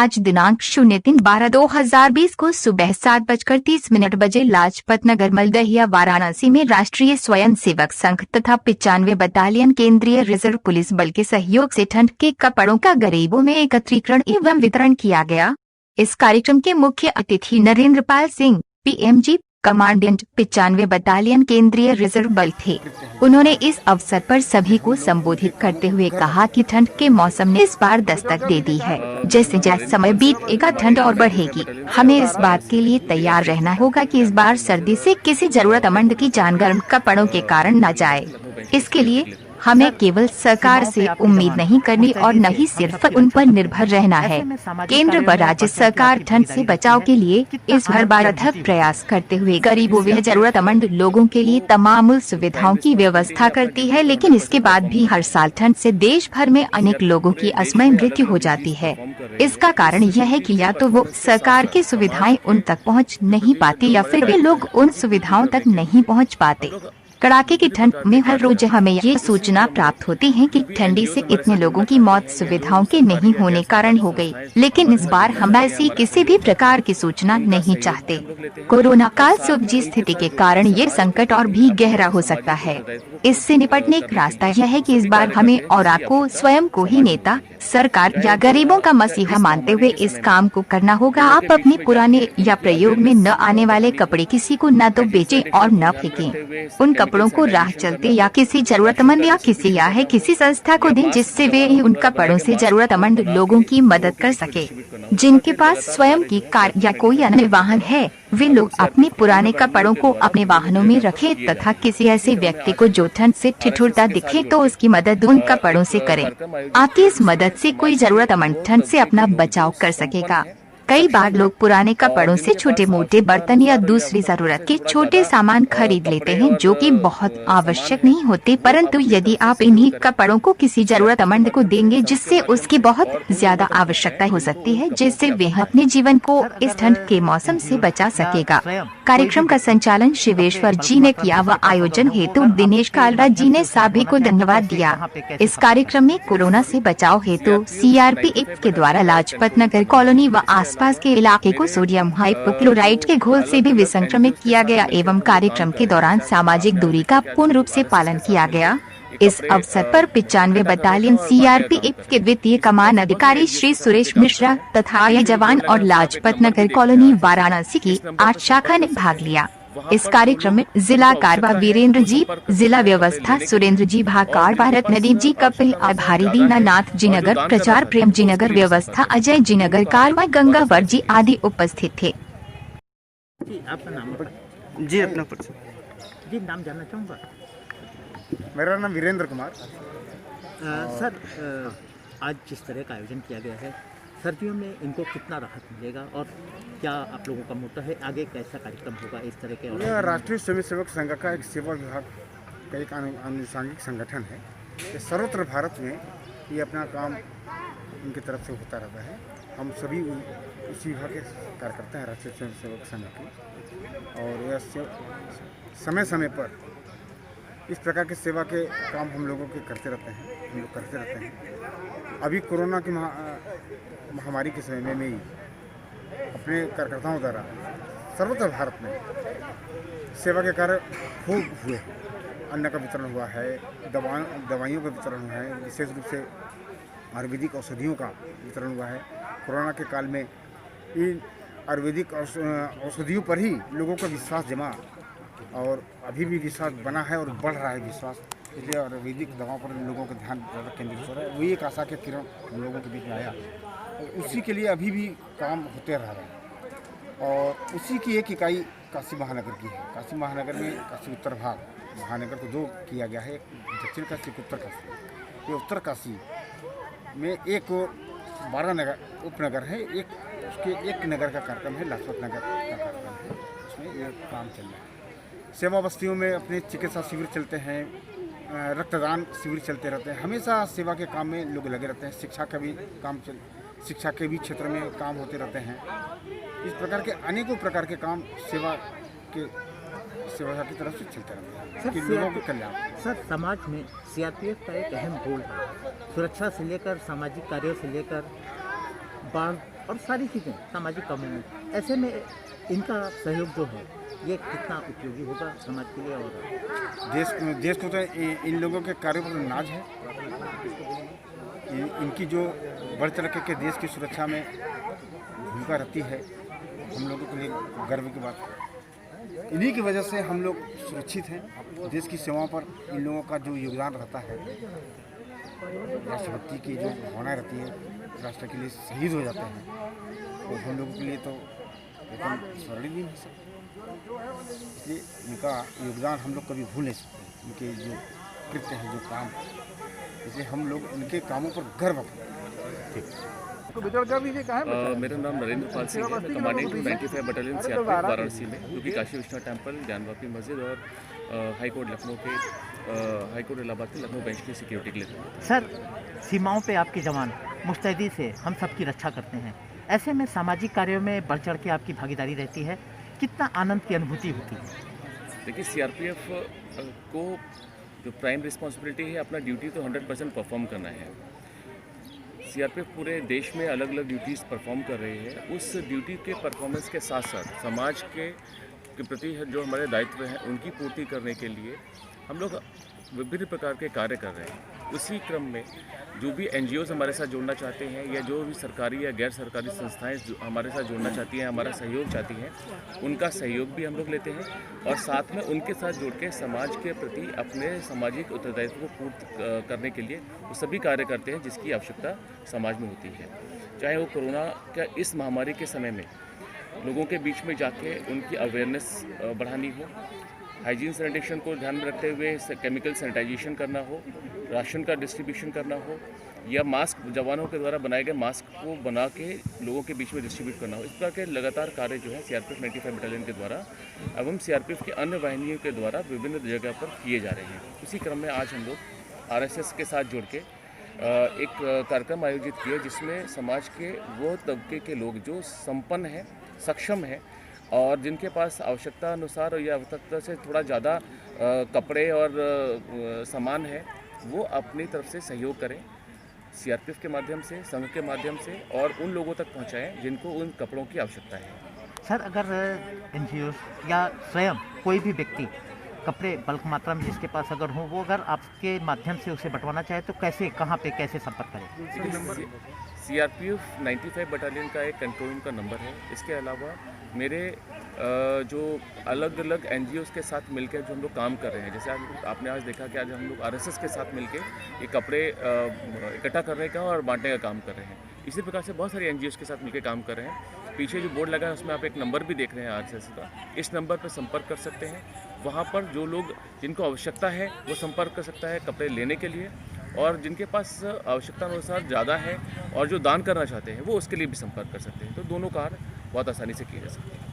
आज दिनांक 03/12/2020 को सुबह 7:30 बजे लाजपत नगर मलदहिया वाराणसी में राष्ट्रीय स्वयंसेवक संघ तथा 95 बटालियन केंद्रीय रिजर्व पुलिस बल के सहयोग से ठंड के कपड़ों का गरीबों में एकत्रीकरण एवं वितरण किया गया। इस कार्यक्रम के मुख्य अतिथि Narendra Pal Singh, PMG, commandant 95 battalion केंद्रीय रिजर्व बल थे। उन्होंने इस अवसर पर सभी को संबोधित करते हुए कहा कि ठंड के मौसम ने इस बार दस्तक दे दी है। जैसे जैसे समय बीतेगा ठंड और बढ़ेगी। हमें इस बात के लिए तैयार रहना होगा कि इस बार सर्दी से किसी जरूरतमंद की जान गर्म कपड़ों के कारण न जाए। इसके लिए हमें केवल सरकार से उम्मीद नहीं करनी और न ही सिर्फ उन पर निर्भर रहना है। केंद्र व राज्य सरकार ठंड से बचाव के लिए इस बार अथक प्रयास करते हुए गरीबों व जरूरतमंद लोगों के लिए तमाम सुविधाओं की व्यवस्था करती है, लेकिन इसके बाद भी हर साल ठंड से देश भर में अनेक लोगों की असमय मृत्यु हो जाती है। इसका कारण यह है कि या तो वो सरकार की सुविधाएं उन तक पहुंच नहीं पाती या फिर वे लोग उन सुविधाओं तक नहीं पहुंच पाते। कड़ाके की ठंड में हर रोज हमें ये सूचना प्राप्त होती है कि ठंडी से इतने लोगों की मौत सुविधाओं के नहीं होने कारण हो गई, लेकिन इस बार हम ऐसी किसी भी प्रकार की सूचना नहीं चाहते। कोरोना काल से उपजी स्थिति के कारण ये संकट और भी गहरा हो सकता है। इससे निपटने का रास्ता यह है कि इस बार हमें और आपको स्वयं को ही नेता, सरकार या गरीबों का मसीहा मानते हुए इस काम को करना होगा। आप अपने पुराने या प्रयोग में न आने वाले कपड़े किसी को न तो बेचें और न फेंकें। उन कपड़ों को राह चलते या किसी जरूरतमंद या किसी संस्था को दें, जिससे वे उन कपड़ों से जरूरतमंद लोगों की मदद कर सके। जिनके पास स्वयं की कार या कोई अन्य वाहन है, वे लोग अपने पुराने कपड़ों को अपने वाहनों में रखें तथा किसी ऐसे व्यक्ति को जो ठंड से ठिठुरता दिखे तो उसकी मदद उन कपड़ों से करें। आपकी इस मदद से कोई जरूरतमंद ठंड से अपना बचाव कर सकेगा। कई बार लोग पुराने कपड़ों से छोटे मोटे बर्तन या दूसरी जरूरत के छोटे सामान खरीद लेते हैं, जो कि बहुत आवश्यक नहीं होते, परंतु यदि आप इन्हीं कपड़ों को किसी जरूरतमंद को देंगे जिससे उसकी बहुत ज्यादा आवश्यकता हो सकती है, जिससे वह अपने जीवन को इस ठंड के मौसम से बचा सकेगा। कार्यक्रम का संचालन शिवेश्वर जी ने किया व आयोजन हेतु दिनेश कालरा जी ने सभी को धन्यवाद दिया। इस कार्यक्रम में कोरोना से बचाव हेतु CRPF के द्वारा लाजपत नगर कॉलोनी व आसपास के इलाके को सोडियम हाइपोक्लोराइट के घोल से भी विसंक्रमित किया गया एवं कार्यक्रम के दौरान सामाजिक दूरी का पूर्ण रूप से पालन किया गया। इस अवसर पर 95 बटालियन CRPF के द्वितीय कमान अधिकारी श्री सुरेश मिश्रा तथा ये जवान और लाजपत नगर कॉलोनी वाराणसी की 8 शाखा ने भाग लिया। इस कार्यक्रम में जिला कारवा वीरेंद्र जी, जिला व्यवस्था सुरेंद्र जी, भाकार भारत नदीप जी, कपिल आभारी, दीनानाथ जी नगर प्रचार, प्रेम जी नगर व्यवस्था, अजय जी नगर कारवा, गंगावर जी आदि उपस्थित थे। आपका नाम? जी अपना परिचय। जी नाम जानना चाहूँगा। मेरा नाम वीरेंद्र कुमार। सर, आज जिस तरह का आयोजन किया गया है, सर्दियों में इनको कितना राहत मिलेगा और क्या आप लोगों का मोटा है, आगे कैसा कार्यक्रम होगा इस तरह के? यह राष्ट्रीय स्वयंसेवक संघ का एक सेवा विभाग का एक आनुषंगिक संगठन है। ये सर्वत्र भारत में ये अपना काम उनकी तरफ से होता रहता है। हम सभी उसी विभाग के कार्यकर्ता हैं राष्ट्रीय स्वयंसेवक संघ के, और यह समय समय पर इस प्रकार के सेवा के काम हम लोगों के करते रहते हैं। अभी कोरोना की महामारी के समय में ही अपने कार्यकर्ताओं द्वारा सर्वत्र भारत में सेवा के कार्य खूब हुए। अन्न का वितरण हुआ है, दवाइयों का वितरण हुआ है, विशेष रूप से आयुर्वेदिक औषधियों का वितरण हुआ है। कोरोना के काल में इन आयुर्वेदिक औषधियों पर ही लोगों का विश्वास जमा और अभी भी विश्वास बना है और बढ़ रहा है विश्वास, इसलिए आयुर्वेदिक दवाओं पर लोगों का ध्यान ज़्यादा केंद्रित हो रहा है। वही एक आशा के किरण हम लोगों के बीच में आया और उसी के लिए अभी भी काम होते रह रहा है। और उसी की एक इकाई काशी महानगर की है। काशी महानगर में काशी उत्तर भाग महानगर को दो किया गया है, एक दक्षिण काशी, उत्तर काशी। ये उत्तर काशी में एक 12 नगर उपनगर है, उसके एक नगर का कार्यक्रम है, लाजपत नगर का कार्यक्रम है। उसमें ये काम चल रहा है। सेवा बस्तियों में अपने चिकित्सा शिविर चलते हैं, रक्तदान शिविर चलते रहते हैं। हमेशा सेवा के काम में लोग लगे रहते हैं। शिक्षा के भी क्षेत्र में काम होते रहते हैं। इस प्रकार के अनेकों प्रकार के काम सेवा की तरफ से चलते रहते हैं कि लोगों के कल्याण। सर, समाज में CRPF का एक अहम रोल है। सुरक्षा से लेकर सामाजिक कार्यों से लेकर बाढ़ और सारी चीज़ें सामाजिक कामों में, ऐसे में इनका सहयोग जो है ये कितना उपयोगी होगा समाज के लिए? और देश को तो इन लोगों के कार्यों पर नाज है। इनकी जो बढ़ चढ़ के देश की सुरक्षा में भूमिका रहती है, हम लोगों के लिए गर्व की बात है। इन्हीं की वजह से हम लोग सुरक्षित हैं। देश की सेवाओं पर इन लोगों का जो योगदान रहता है, राष्ट्रभक्ति की जो भावना रहती है, राष्ट्र के लिए शहीद हो जाते हैं, तो हम लोगों के लिए तो एकदम स्वर्णिम दिन है सर। इसलिए इनका योगदान हम लोग कभी भूल नहीं सकते। इनके जो कृत्य हैं, जो काम, इसलिए हम लोग इनके कामों पर गर्व करते हैं। मेरा नाम नरेंद्र पाल सिंह है। मैं कमांडिंग 95 बटालियन सीआरपीएफ वाराणसी में, जो कि काशी विश्वनाथ टेम्पल, ज्ञानवापी मस्जिद और हाई कोर्ट लखनऊ के हाई कोर्ट इलाहाबाद के लखनऊ बेंच की सिक्योरिटी के लिए था। सर, सीमाओं पे आपके जवान मुस्तैदी से हम सबकी रक्षा करते हैं, ऐसे में सामाजिक कार्यों में बढ़ चढ़ के आपकी भागीदारी रहती है, कितना आनंद की अनुभूति होती है? देखिए, सीआरपीएफ को जो प्राइम रिस्पॉन्सिबिलिटी है, अपना ड्यूटी तो 100% परफॉर्म करना है। सीआरपीएफ पूरे देश में अलग अलग ड्यूटीज़ परफॉर्म कर रही है। उस ड्यूटी के परफॉर्मेंस के साथ साथ समाज के प्रति जो हमारे दायित्व हैं, उनकी पूर्ति करने के लिए हम लोग विभिन्न प्रकार के कार्य कर रहे हैं। उसी क्रम में जो भी एनजीओज़ हमारे साथ जुड़ना चाहते हैं, या जो भी सरकारी या गैर सरकारी संस्थाएं जो हमारे साथ जुड़ना चाहती हैं, हमारा सहयोग चाहती हैं, उनका सहयोग भी हम लोग लेते हैं और साथ में उनके साथ जुड़ के समाज के प्रति अपने सामाजिक उत्तरदायित्व को पूर्ण करने के लिए वो सभी कार्य करते हैं जिसकी आवश्यकता समाज में होती है। चाहे वो कोरोना का इस महामारी के समय में लोगों के बीच में जाके उनकी अवेयरनेस बढ़ानी हो, हाइजीन सैनिटेशन को ध्यान में रखते हुए केमिकल सैनिटाइजेशन करना हो, राशन का डिस्ट्रीब्यूशन करना हो, या मास्क जवानों के द्वारा बनाए गए मास्क को बना के लोगों के बीच में डिस्ट्रीब्यूट करना हो। इस प्रकार के लगातार कार्य जो है सीआरपीएफ 95 बटालियन के द्वारा एवं सीआरपीएफ की अन्य वाहिनियों के द्वारा विभिन्न जगह पर किए जा रहे हैं। उसी क्रम में आज हम लोग आरएसएस के साथ जुड़ के एक कार्यक्रम आयोजित किया, जिसमें समाज के वो तबके के लोग जो संपन्न हैं, सक्षम हैं और जिनके पास आवश्यकता अनुसार या आवश्यकता से थोड़ा ज़्यादा कपड़े और सामान है, वो अपनी तरफ से सहयोग करें सीआरपीएफ के माध्यम से, संघ के माध्यम से, और उन लोगों तक पहुंचाएं जिनको उन कपड़ों की आवश्यकता है। सर, अगर एनजीओ या स्वयं कोई भी व्यक्ति कपड़े बल्क मात्रा में जिसके पास अगर हो, वो अगर आपके माध्यम से उसे बंटवाना चाहे तो कैसे, कहाँ पे कैसे संपर्क करें? सीआरपीएफ 95 बटालियन का एक कंट्रोल रूम का नंबर है। इसके अलावा मेरे जो अलग अलग एनजीओज़ के साथ मिलकर जो हम लोग काम कर रहे हैं, जैसे आपने आज देखा कि आज हम लोग आरएसएस के साथ मिलकर ये कपड़े इकट्ठा करने का और बांटने का काम कर रहे हैं। इसी प्रकार से बहुत सारे एनजीओज़ के साथ मिलकर काम कर रहे हैं। पीछे जो बोर्ड लगा है उसमें आप एक नंबर भी देख रहे हैं आरएसएस का, इस नंबर पर संपर्क कर सकते हैं। वहाँ पर जो लोग जिनको आवश्यकता है वो संपर्क कर सकता है कपड़े लेने के लिए, और जिनके पास आवश्यकता अनुसार ज़्यादा है और जो दान करना चाहते हैं वो उसके लिए भी संपर्क कर सकते हैं। तो दोनों कार्य बहुत आसानी से किए जा सकते हैं।